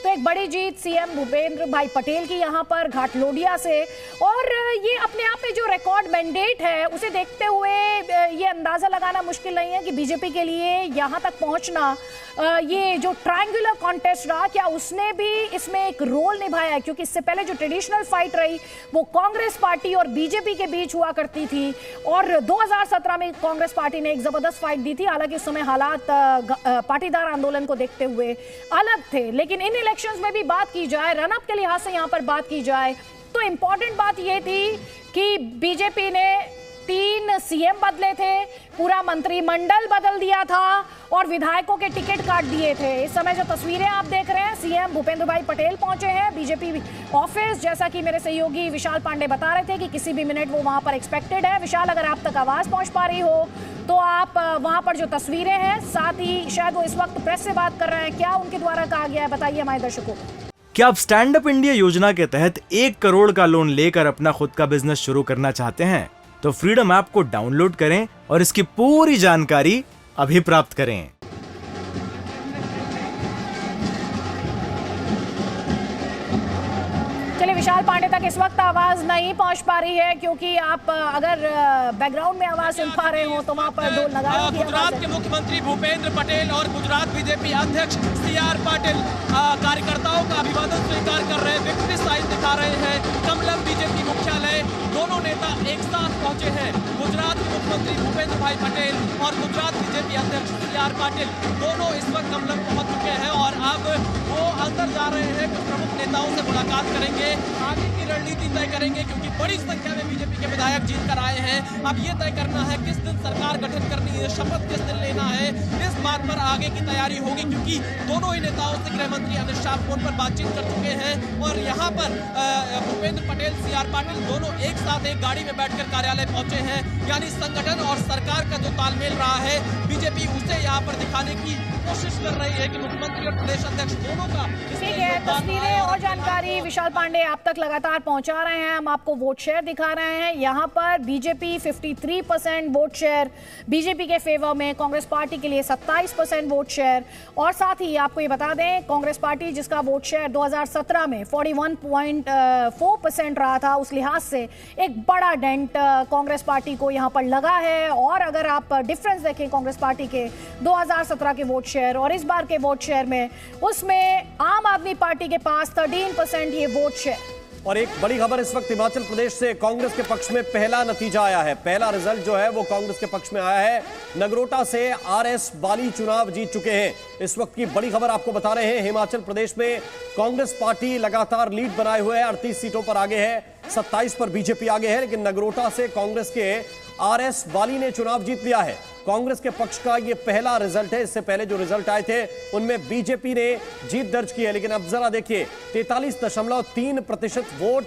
तो एक बड़ी जीत सीएम भूपेंद्र भाई पटेल की यहाँ पर घाटलोडिया से, और ये अपने आप में जो रिकॉर्ड मैंडेट है उसे देखते हुए ये अंदाजा लगाना मुश्किल नहीं है कि बीजेपी के लिए यहाँ तक पहुँचना, ये जो ट्रायंगुलर कॉन्टेस्ट रहा, क्या उसने भी इसमें एक रोल निभाया है? क्योंकि इससे पहले जो ट्रेडिशनल फाइट रही वो कांग्रेस पार्टी और बीजेपी के बीच हुआ करती थी, और 2017 में कांग्रेस पार्टी ने एक जबरदस्त फाइट दी थी। हालांकि उस समय हालात पाटीदार आंदोलन को देखते हुए अलग थे, लेकिन इन इलेक्शंस में भी बात की जाए, रन अप के लिहाज से यहाँ पर बात की जाए तो इंपॉर्टेंट बात यह थी कि बीजेपी ने 3 सीएम बदले थे, पूरा मंत्रिमंडल बदल दिया था और विधायकों के टिकट काट दिए थे। इस समय जो तस्वीरें आप देख रहे हैं, सीएम भूपेंद्र भाई पटेल पहुंचे हैं बीजेपी ऑफिस, जैसा कि मेरे सहयोगी विशाल पांडे बता रहे थे कि किसी भी मिनट वो वहां पर एक्सपेक्टेड है। विशाल, अगर आप तक आवाज पहुंच पा रही हो तो आप वहां पर जो तस्वीरें हैं, साथ ही शायद वो इस वक्त प्रेस से बात कर रहे हैं, क्या उनके द्वारा कहा गया है, बताइए हमारे दर्शकों को। क्या आप स्टैंड अप इंडिया योजना के तहत 1 करोड़ का लोन लेकर अपना खुद का बिजनेस शुरू करना चाहते हैं? तो फ्रीडम ऐप को डाउनलोड करें और इसकी पूरी जानकारी अभी प्राप्त करें। चलिए, विशाल पांडे तक इस वक्त आवाज नहीं पहुंच पा रही है, क्योंकि आप अगर बैकग्राउंड में आवाज सुन पा रहे हो तो वहां पर ढोल नगाड़ों की आवाज है। गुजरात के मुख्यमंत्री भूपेंद्र पटेल और गुजरात बीजेपी अध्यक्ष CR पाटिल कार्यकर्ताओं का अभिवादन स्वीकार कर रहे हैं, विक्ट्री साइन दिखा रहे हैं। कमलम बीजेपी मुख्यालय, दोनों नेता एक साथ पहुंचे हैं। गुजरात के मुख्यमंत्री भूपेंद्र भाई पटेल और गुजरात बीजेपी अध्यक्ष CR पाटिल दोनों इस वक्त कमलम पहुंच चुके हैं और अब वो अंदर जा रहे हैं, कुछ प्रमुख नेताओं से मुलाकात करेंगे, आगे की रणनीति तय करेंगे, क्योंकि बड़ी संख्या में बीजेपी के विधायक जीत कर आए हैं। अब ये तय करना है किस दिन सरकार गठन करनी है, शपथ किस दिन लेना है, इस बात पर आगे की तैयारी होगी, क्योंकि दोनों ही नेताओं से गृह मंत्री अमित शाह फोन पर बातचीत कर चुके हैं। और यहाँ पर भूपेंद्र पटेल CR पाटिल दोनों एक साथ एक गाड़ी में बैठकर कार्यालय पहुंचे हैं। यानी संगठन और सरकार का जो तालमेल रहा है, बीजेपी उसे यहाँ पर दिखाने की कोशिश कर रही है कि मुख्यमंत्री और प्रदेश अध्यक्ष दोनों का। ठीक है, तस्वीरें और जानकारी विशाल पांडे आप तक लगातार पहुंचा रहे हैं। हम आपको वोट शेयर दिखा रहे हैं। यहाँ पर बीजेपी 53% वोट शेयर बीजेपी के फेवर में, कांग्रेस पार्टी के लिए 27% वोट शेयर, और साथ ही आपको ये बता दें कांग्रेस पार्टी जिसका वोट शेयर 2017 में 41.4% रहा था, उस लिहाज से एक बड़ा डेंट कांग्रेस पार्टी को यहाँ पर लगा है। और अगर आप डिफरेंस देखें कांग्रेस पार्टी के 2017 के वोट शेयर और इस बार के वोट शेयर में, उसमें आम आदमी पार्टी के पास 13% ये वोट शेयर। और एक बड़ी खबर इस वक्त हिमाचल प्रदेश से कांग्रेस के पक्ष में पहला नतीजा आया है, पहला रिजल्ट जो है वो कांग्रेस के पक्ष में आया है। नगरोटा से RS बाली चुनाव जीत चुके हैं। इस वक्त की बड़ी खबर आपको बता रहे हैं, हिमाचल प्रदेश में कांग्रेस पार्टी लगातार लीड बनाए हुए है, 38 सीटों पर आगे है, 27 पर बीजेपी आगे है, लेकिन नगरोटा से कांग्रेस के RS बाली ने चुनाव जीत लिया है। कांग्रेस के पक्ष का यह पहला रिजल्ट है। इससे पहले जो रिजल्ट आए थे उनमें बीजेपी ने जीत दर्ज की है, लेकिन अब जरा देखिए 43.3% वोट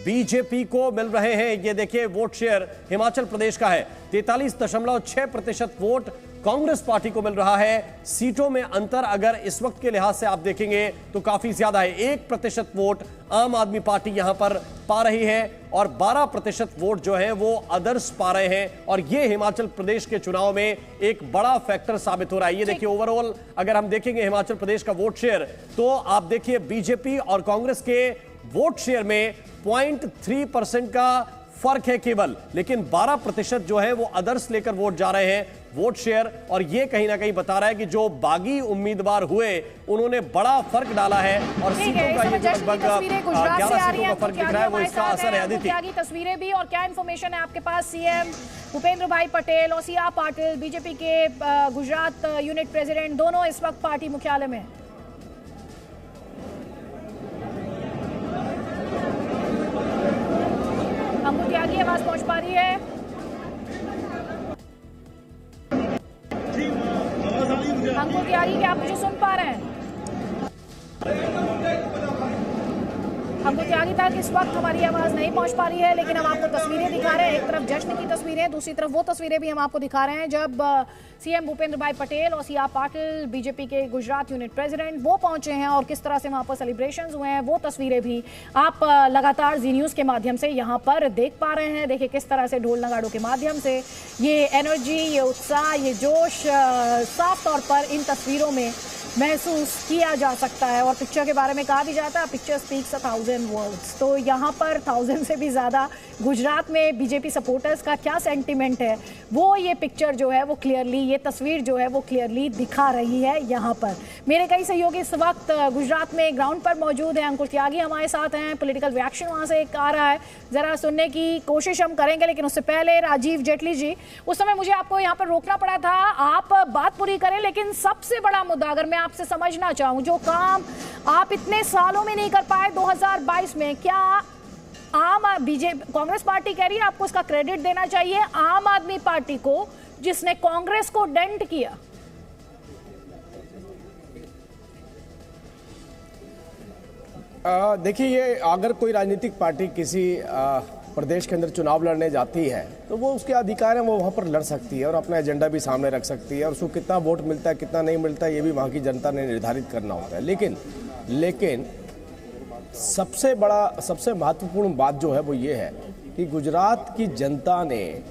बीजेपी को मिल रहे हैं। ये देखिए वोट शेयर हिमाचल प्रदेश का है, 43.6% वोट कांग्रेस पार्टी को मिल रहा है। सीटों में अंतर अगर इस वक्त के लिहाज से आप देखेंगे तो काफी ज्यादा है, 1% वोट आम आदमी पार्टी यहां पर पा रही है और 12% वोट जो है वो अदर्स पा रहे हैं। और ये हिमाचल प्रदेश के चुनाव में एक बड़ा फैक्टर साबित हो रहा है। ये देखिए ओवरऑल अगर हम देखेंगे हिमाचल प्रदेश का वोट शेयर, तो आप देखिए बीजेपी और कांग्रेस के वोट शेयर में 0.3% का फर्क है केवल, लेकिन 12% जो है वो अदर्स लेकर वोट जा रहे हैं वोट शेयर। और ये कहीं ना कहीं बता रहा है कि जो बागी उम्मीदवार हुए उन्होंने बड़ा फर्क डाला है और सीटों का ये लगभग 11 सीटों का फर्क दिख रहा है, वो इसका असर है। अदिति, क्या की तस्वीरें भी और क्या इन्फॉर्मेशन है आपके पास? सीएम भूपेंद्र भाई पटेल और CR पाटिल बीजेपी के गुजरात यूनिट प्रेसिडेंट दोनों इस वक्त पार्टी मुख्यालय में। अंकुर त्यागी आवाज पहुंच पा रही है? अंकुर त्यागी, क्या आप मुझे सुन पा रहे हैं? अंकुर त्यागी तक इस वक्त हमारी आवाज नहीं पहुंच पा रही है, लेकिन हम आपको तस्वीरें दिखा रहे हैं। एक तरफ जश्न की तस्वीरें, दूसरी तरफ वो तस्वीरें भी हम आपको दिखा रहे हैं जब सीएम भूपेंद्र भाई पटेल और CR पाटिल बीजेपी के गुजरात यूनिट प्रेसिडेंट वो पहुंचे हैं और किस तरह से वहां पर सेलिब्रेशंस हुए हैं, वो तस्वीरें भी आप लगातार जी न्यूज़ के माध्यम से यहां पर देख पा रहे हैं। देखिए किस तरह से ढोल नगाड़ों के माध्यम से ये एनर्जी, ये उत्साह, ये जोश साफ तौर पर इन तस्वीरों में महसूस किया जा सकता है। और पिक्चर के बारे में कहा भी जाता है, पिक्चर स्पीक्स 1000 वर्ड्स। तो यहाँ पर 1000 से भी ज़्यादा गुजरात में बीजेपी सपोर्टर्स का क्या सेंटिमेंट है वो ये पिक्चर जो है वो क्लियरली, ये तस्वीर जो है वो क्लियरली दिखा रही है। यहाँ पर मेरे कई सहयोगी इस वक्त गुजरात में ग्राउंड पर मौजूद हैं। अंकुर त्यागी हमारे साथ हैं, पॉलिटिकल रिएक्शन वहाँ से एक आ रहा है, ज़रा सुनने की कोशिश हम करेंगे। लेकिन उससे पहले राजीव जेटली जी, उस समय मुझे आपको यहाँ पर रोकना पड़ा था, आप बात पूरी करें। लेकिन सबसे बड़ा मुद्दा अगर मैं आपसे समझना चाहूँ, जो काम आप इतने सालों में नहीं कर पाए 2022 में, क्या बीजेपी कांग्रेस पार्टी कह रही है आपको उसका क्रेडिट देना चाहिए आम आदमी पार्टी को जिसने कांग्रेस को डेंट किया? देखिए, ये अगर कोई राजनीतिक पार्टी किसी प्रदेश के अंदर चुनाव लड़ने जाती है तो वो उसके अधिकार है, वो वहाँ पर लड़ सकती है और अपना एजेंडा भी सामने रख सकती है, और उसको कितना वोट मिलता है कितना नहीं मिलता है ये भी वहाँ की जनता ने निर्धारित करना होता है। लेकिन सबसे महत्वपूर्ण बात जो है वो ये है कि गुजरात की जनता ने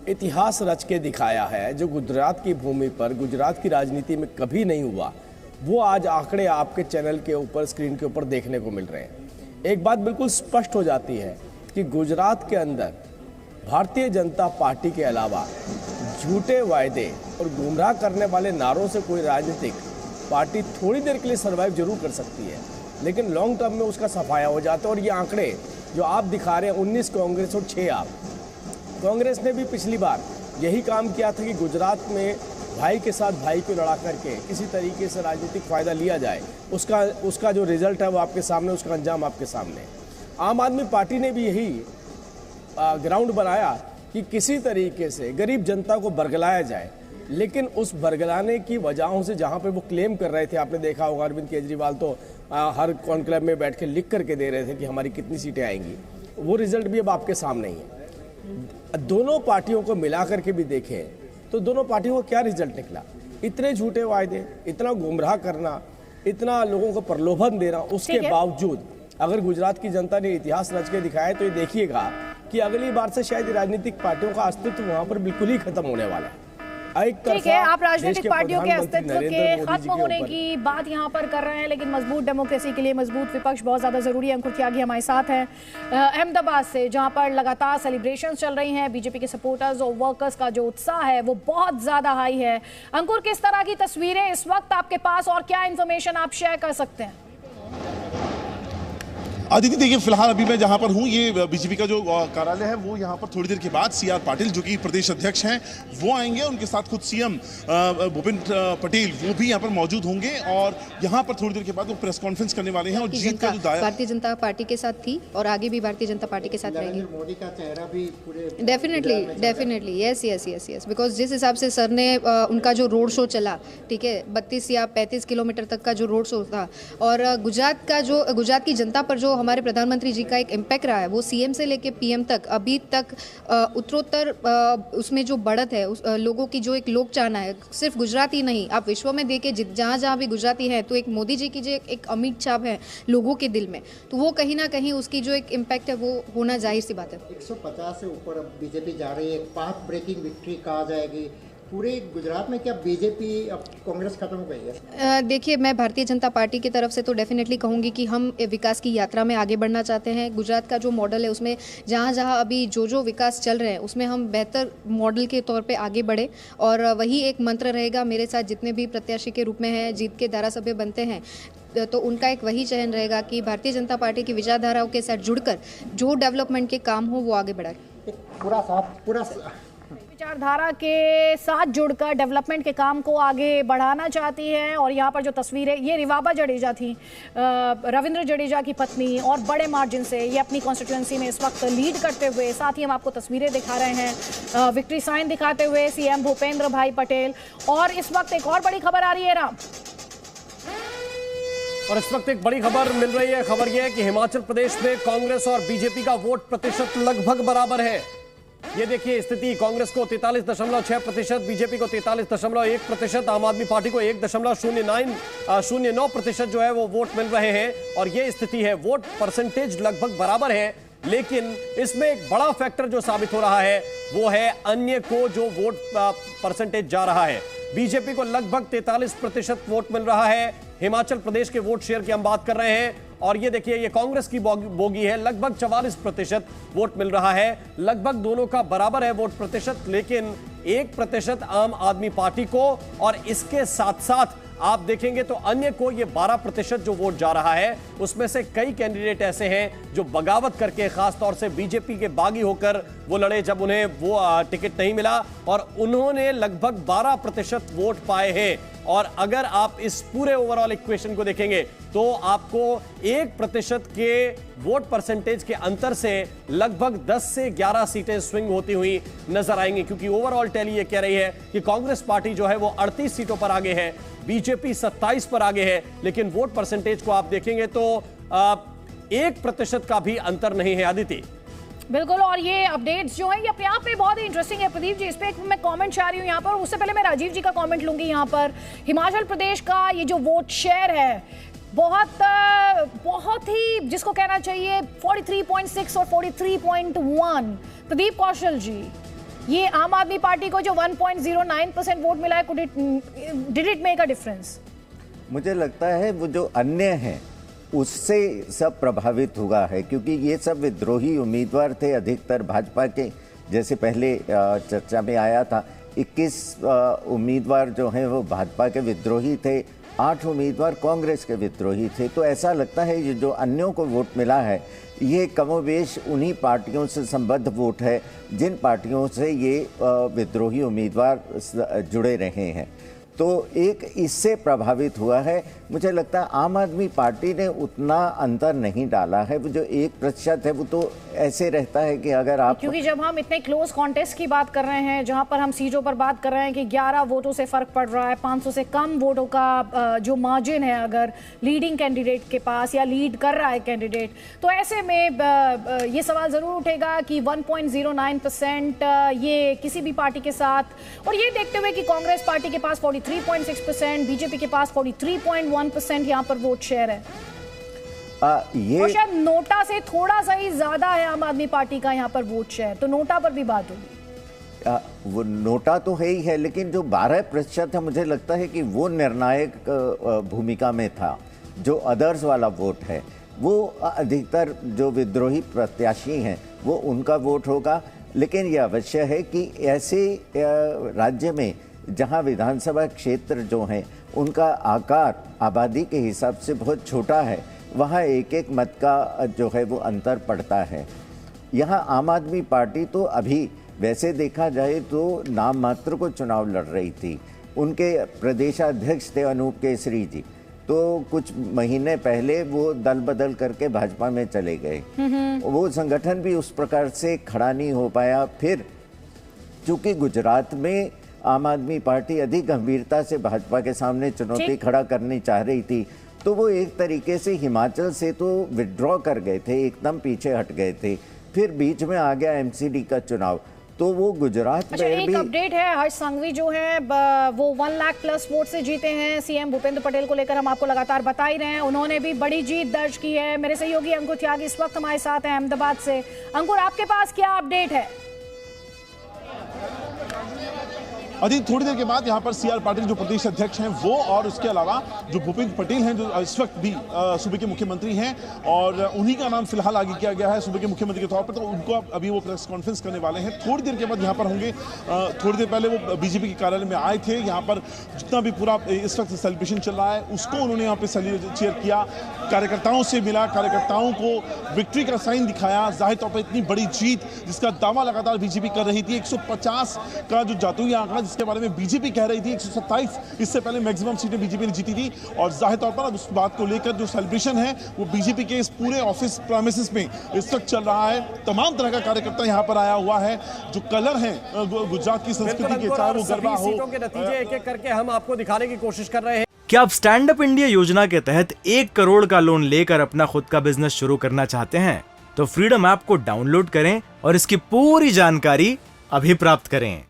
इतिहास रच के दिखाया है, जो गुजरात की भूमि पर, गुजरात की राजनीति में कभी नहीं हुआ, वो आज आंकड़े आपके चैनल के ऊपर, स्क्रीन के ऊपर देखने को मिल रहे हैं। एक बात बिल्कुल स्पष्ट हो जाती है कि गुजरात के अंदर भारतीय जनता पार्टी के अलावा झूठे वायदे और गुमराह करने वाले नारों से कोई राजनीतिक पार्टी थोड़ी देर के लिए सर्वाइव जरूर कर सकती है, लेकिन लॉन्ग टर्म में उसका सफाया हो जाता है। और ये आंकड़े जो आप दिखा रहे हैं, 19 कांग्रेस और 6 आप, कांग्रेस ने भी पिछली बार यही काम किया था कि गुजरात में भाई के साथ भाई को लड़ा करके किसी तरीके से राजनीतिक फ़ायदा लिया जाए। उसका जो रिजल्ट है वो आपके सामने, उसका अंजाम आपके सामने। आम आदमी पार्टी ने भी यही ग्राउंड बनाया कि किसी तरीके से गरीब जनता को बरगलाया जाए, लेकिन उस बरगलाने की वजहों से जहां पे वो क्लेम कर रहे थे, आपने देखा होगा अरविंद केजरीवाल तो हर कॉन्क्लेव में बैठ के लिख करके दे रहे थे कि हमारी कितनी सीटें आएंगी, वो रिजल्ट भी अब आपके सामने ही है। दोनों पार्टियों को मिला करके भी देखें तो दोनों पार्टियों को क्या रिजल्ट निकला। इतने झूठे वायदे, इतना गुमराह करना, इतना लोगों को प्रलोभन देना, उसके बावजूद अगर गुजरात की जनता ने इतिहास रच के दिखाया तो ये देखिएगा कि अगली बार से शायद राजनीतिक पार्टियों का अस्तित्व वहां पर बिल्कुल ही खत्म होने वाला है। ठीक है, आप राजनीतिक पार्टियों के अस्तित्व के खत्म होने की बात यहाँ पर कर रहे हैं, लेकिन मजबूत डेमोक्रेसी के लिए मजबूत विपक्ष बहुत ज्यादा जरूरी है। अंकुर त्यागी हमारे साथ हैं अहमदाबाद से, जहाँ पर लगातार सेलिब्रेशंस चल रही हैं। बीजेपी के सपोर्टर्स और वर्कर्स का जो उत्साह है वो बहुत ज्यादा हाई है। अंकुर, किस तरह की तस्वीरें इस वक्त आपके पास और क्या इन्फॉर्मेशन आप शेयर कर सकते हैं? आदित्य, देखिए फिलहाल अभी मैं जहां पर हूं, ये बीजेपी का जो कार्यालय है वो यहां पर थोड़ी देर के बाद सीआर पाटिल जो कि प्रदेश अध्यक्ष हैं वो आएंगे, उनके साथ खुद सीएम भूपेंद्र पटेल वो भी यहां पर मौजूद होंगे और यहां पर थोड़ी देर के बाद वो प्रेस कॉन्फ्रेंस करने वाले हैं। और जीत का जो दायरा भारतीय जनता पार्टी के साथ थी और आगे भी भारतीय जनता पार्टी के साथ रहेगी। मोदी का चेहरा भी पूरे डेफिनेटली यस, बिकॉज जिस हिसाब से सर ने उनका जो रोड शो चला, ठीक है, 32 या 35 किलोमीटर तक का जो रोड शो था, और गुजरात की जनता पर जो हमारे प्रधानमंत्री जी का एक इम्पैक्ट रहा है, वो सीएम से लेके पीएम तक अभी तक उत्तरोत्तर उसमें जो बढ़त है, लोगों की जो एक लोक चाहना है, सिर्फ गुजरात ही नहीं, आप विश्व में देखें जहाँ जहाँ भी गुजराती है तो एक मोदी जी की जो एक अमिट छाप है लोगों के दिल में, तो वो कहीं ना कहीं उसकी जो एक इम्पैक्ट है वो होना जाहिर सी बात है। 150 से ऊपर अब बीजेपी जा रही है, एक पाथ ब्रेकिंग विक्ट्री कहा जाएगी पूरे गुजरात में। क्या बीजेपी अब कांग्रेस खत्म हो गई है? देखिए, मैं भारतीय जनता पार्टी की तरफ से तो डेफिनेटली कहूँगी कि हम विकास की यात्रा में आगे बढ़ना चाहते हैं। गुजरात का जो मॉडल है उसमें जहाँ जहाँ अभी जो विकास चल रहे हैं उसमें हम बेहतर मॉडल के तौर पे आगे बढ़े, और वही एक मंत्र रहेगा। मेरे साथ जितने भी प्रत्याशी के रूप में हैं, जीत के धारासभ्य बनते हैं, तो उनका एक वही चयन रहेगा कि भारतीय जनता पार्टी की विचारधाराओं के साथ जुड़कर जो डेवलपमेंट के काम हो वो आगे बढ़ाए। पूरा विचारधारा के साथ जुड़कर डेवलपमेंट के काम को आगे बढ़ाना चाहती है। और यहाँ पर जो तस्वीरें, ये रिवाबा जडेजा थी, रविंद्र जडेजा की पत्नी, और बड़े मार्जिन से ये अपनी कॉन्स्टिट्यूएंसी में इस वक्त लीड करते हुए, साथ ही हम आपको तस्वीरें दिखा रहे हैं विक्ट्री साइन दिखाते हुए सीएम भूपेंद्र भाई पटेल। और इस वक्त एक और बड़ी खबर आ रही है राम, और इस वक्त एक बड़ी खबर मिल रही है। खबर यह है कि हिमाचल प्रदेश में कांग्रेस और बीजेपी का वोट प्रतिशत लगभग बराबर है। ये देखिए स्थिति, कांग्रेस को 43.6%, बीजेपी को 43.1%, आम आदमी पार्टी को 1.09% जो है वो वोट मिल रहे हैं। और ये स्थिति है, वोट परसेंटेज लगभग बराबर है, लेकिन इसमें एक बड़ा फैक्टर जो साबित हो रहा है वो है अन्य को जो वोट परसेंटेज जा रहा है। बीजेपी को लगभग 43% वोट मिल रहा है। हिमाचल प्रदेश के वोट शेयर की हम बात कर रहे हैं और ये देखिए, ये कांग्रेस की बोगी है, लगभग 44% वोट मिल रहा है। लगभग दोनों का बराबर है वोट प्रतिशत, लेकिन 1% आम आदमी पार्टी को, और इसके साथ साथ आप देखेंगे तो अन्य को ये 12% जो वोट जा रहा है, उसमें से कई कैंडिडेट ऐसे हैं जो बगावत करके, खास तौर से बीजेपी के बागी होकर वो लड़े जब उन्हें वो टिकट नहीं मिला, और उन्होंने लगभग 12% वोट पाए हैं। और अगर आप इस पूरे ओवरऑल इक्वेशन को देखेंगे तो आपको 1% के वोट परसेंटेज के अंतर से लगभग 10 से 11 सीटें स्विंग होती हुई नजर आएंगी, क्योंकि ओवरऑल टैली ये कह रही है कि कांग्रेस पार्टी जो है वो 38 सीटों पर आगे है, बीजेपी 27 पर आगे है, लेकिन वोट परसेंटेज को आप देखेंगे तो 1% का भी अंतर नहीं है। अदिति, बिल्कुल, और ये अपडेट्स जो है ये अपने आप में बहुत ही इंटरेस्टिंग है प्रदीप जी। इस पे मैं कमेंट चाह रही हूँ यहाँ पर, उससे पहले मैं राजीव जी का कमेंट लूंगी यहाँ पर। हिमाचल प्रदेश का ये जो वोट शेयर है बहुत ही, जिसको कहना चाहिए 43.6 और 43.1। प्रदीप कौशल जी, ये आम आदमी पार्टी को जो 1.09% वोट मिला है, did it make a difference? मुझे लगता है वो जो अन्य हैं उससे सब प्रभावित हुआ है, क्योंकि ये सब विद्रोही उम्मीदवार थे अधिकतर भाजपा के, जैसे पहले चर्चा में आया था। 21 उम्मीदवार जो हैं वो भाजपा के विद्रोही थे, 8 उम्मीदवार कांग्रेस के विद्रोही थे। तो ऐसा लगता है ये जो अन्यों को वोट मिला है ये कमोबेश उन्हीं पार्टियों से संबद्ध वोट है जिन पार्टियों से ये विद्रोही उम्मीदवार जुड़े रहे हैं। तो एक इससे प्रभावित हुआ है। मुझे लगता है आम आदमी पार्टी ने उतना अंतर नहीं डाला है। वो जो 1% है वो तो ऐसे रहता है कि अगर आप, क्योंकि जब हम इतने क्लोज कॉन्टेस्ट की बात कर रहे हैं, जहां पर हम सीटों पर बात कर रहे हैं कि 11 वोटों से फर्क पड़ रहा है, 500 से कम वोटों का जो मार्जिन है अगर लीडिंग कैंडिडेट के पास या लीड कर रहा है कैंडिडेट, तो ऐसे में ये सवाल जरूर उठेगा कि 1.09% ये किसी भी पार्टी के साथ, और ये देखते हुए कि कांग्रेस पार्टी के पास 43.6%, बीजेपी के पास 43.1% यहाँ पर वोट शेयर है, ये और शायद नोटा से थोड़ा सा ही ज्यादा है आम आदमी पार्टी का यहाँ पर वोट शेयर, तो नोटा पर भी बात होगी। वो नोटा तो है ही है, लेकिन जो 12% है मुझे लगता है कि वो निर्णायक भूमिका में था। जो अदर्स वाला वोट है वो अधिकतर जो विद्रोही प्रत्याशी हैं वो उनका वोट होगा। लेकिन ये अवश्य है कि ऐसे राज्य में जहां विधानसभा क्षेत्र जो हैं उनका आकार आबादी के हिसाब से बहुत छोटा है, वहाँ एक एक मत का जो है वो अंतर पड़ता है। यहाँ आम आदमी पार्टी तो अभी वैसे देखा जाए तो नाम मात्र को चुनाव लड़ रही थी। उनके प्रदेशाध्यक्ष थे अनूप केसरी जी, तो कुछ महीने पहले वो दल बदल करके भाजपा में चले गए। वो संगठन भी उस प्रकार से खड़ा नहीं हो पाया। फिर चूंकि गुजरात में आम आदमी पार्टी अधिक गंभीरता से भाजपा के सामने चुनौती खड़ा करनी चाह रही थी, तो वो एक तरीके से हिमाचल से तो विड्रॉ कर गए थे, एकदम पीछे हट गए थे। फिर बीच में आ गया एमसीडी का चुनाव, तो वो गुजरात में एक अपडेट है, हर्ष संघवी जो है वो 1 लाख प्लस वोट से जीते हैं। सीएम भूपेंद्र पटेल को लेकर हम आपको लगातार बता ही रहे हैं, उन्होंने भी बड़ी जीत दर्ज की है। मेरे सहयोगी अंकुर त्यागी इस वक्त हमारे साथ हैं अहमदाबाद से। अंकुर, आपके पास क्या अपडेट है? अभी थोड़ी देर के बाद यहाँ पर सीआर पाटिल जो प्रदेश अध्यक्ष हैं वो, और उसके अलावा जो भूपेंद्र पटेल हैं जो इस वक्त भी सूबे के मुख्यमंत्री हैं, और उन्हीं का नाम फिलहाल आगे किया गया है सूबे के मुख्यमंत्री के तौर पर, तो उनको अभी वो प्रेस कॉन्फ्रेंस करने वाले हैं। थोड़ी देर के बाद यहाँ पर होंगे। थोड़ी देर पहले वो बीजेपी के कार्यालय में आए थे। यहाँ पर जितना भी पूरा इस वक्त सेलिब्रेशन चल रहा है उसको उन्होंने यहाँ पर चेयर किया, कार्यकर्ताओं से मिला, कार्यकर्ताओं को विक्ट्री का साइन दिखाया। जाहिर तौर पर इतनी बड़ी जीत जिसका दावा लगातार बीजेपी कर रही थी, 150 का जो जादुई आंकड़ा जिसके बारे में बीजेपी कह रही थी 127, इससे पहले मैक्सिमम सीटें बीजेपी ने जीती थी। और जाहिर तौर पर अब उस बात को लेकर जो सेलिब्रेशन है वो बीजेपी के इस पूरे ऑफिस प्रेमिसेस में इस वक्त चल रहा है। तमाम तरह का कार्यकर्ता यहाँ पर आया हुआ है। जो कलर है गुजरात की संस्कृति के, चाहे वो गरबा हो, सीटों के नतीजे एक एक करके हम आपको दिखाने की कोशिश कर रहे हैं। क्या आप स्टैंड अप इंडिया योजना के तहत 1 करोड़ का लोन लेकर अपना खुद का बिजनेस शुरू करना चाहते हैं? तो फ्रीडम ऐप को डाउनलोड करें और इसकी पूरी जानकारी अभी प्राप्त करें।